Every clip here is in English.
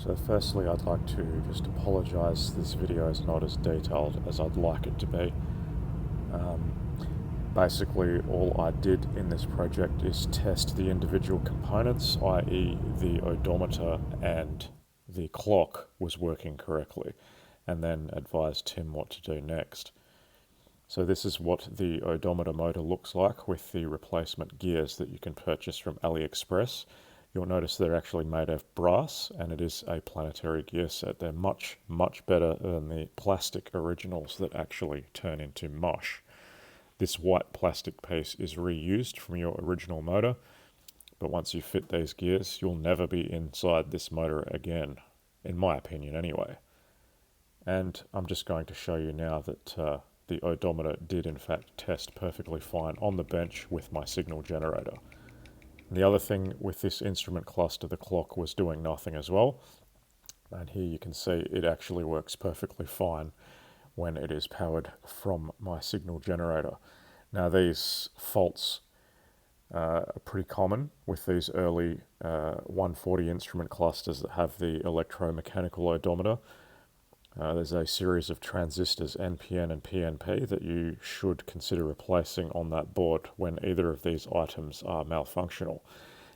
So firstly, I'd like to just apologise, this video is not as detailed as I'd like it to be. Um, Basically, all I did in this project is test the individual components, i.e. the odometer and the clock was working correctly, and then advise Tim what to do next. So this is what the odometer motor looks like with the replacement gears that you can purchase from AliExpress. You'll notice they're actually made of brass, and it is a planetary gear set. They're much, much better than the plastic originals that actually turn into mush. This white plastic piece is reused from your original motor, but once you fit these gears, you'll never be inside this motor again, in my opinion anyway. And I'm just going to show you now that the odometer did in fact test perfectly fine on the bench with my signal generator. And the other thing with this instrument cluster, the clock was doing nothing as well. And here you can see it actually works perfectly fine when it is powered from my signal generator. Now these faults are pretty common with these early 140 instrument clusters that have the electromechanical odometer. There's a series of transistors NPN and PNP that you should consider replacing on that board when either of these items are malfunctional.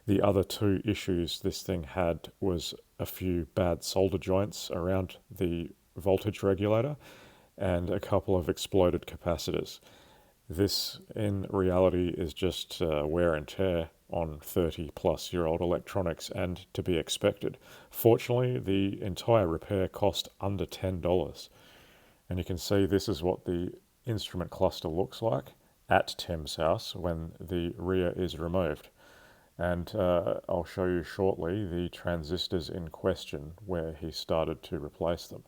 The other two issues this thing had was a few bad solder joints around the voltage regulator and a couple of exploded capacitors. This in reality is just wear and tear on 30-plus-year-old electronics, and to be expected. Fortunately, the entire repair cost under $10. And you can see this is what the instrument cluster looks like at Tim's house when the rear is removed. And I'll show you shortly the transistors in question where he started to replace them.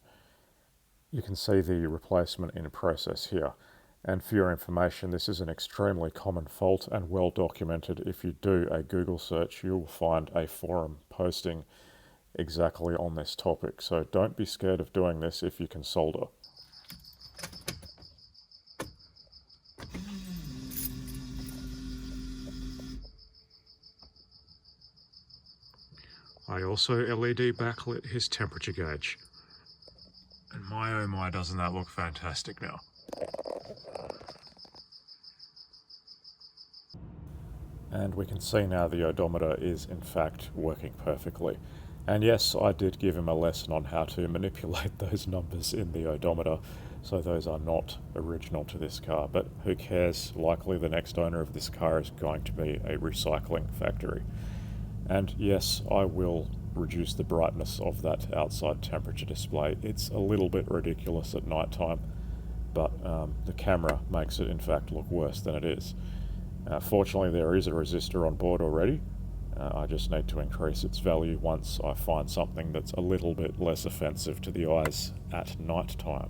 You can see the replacement in process here. And for your information, this is an extremely common fault and well documented. If you do a Google search, you'll find a forum posting exactly on this topic. So don't be scared of doing this if you can solder. I also LED backlit his temperature gauge. And my oh my, doesn't that look fantastic now. And we can see now the odometer is in fact working perfectly. And yes, I did give him a lesson on how to manipulate those numbers in the odometer, so those are not original to this car, but who cares? Likely the next owner of this car is going to be a recycling factory. And yes, I will reduce the brightness of that outside temperature display. It's a little bit ridiculous at night time, but the camera makes it in fact look worse than it is. Fortunately, there is a resistor on board already. I just need to increase its value once I find something that's a little bit less offensive to the eyes at night time.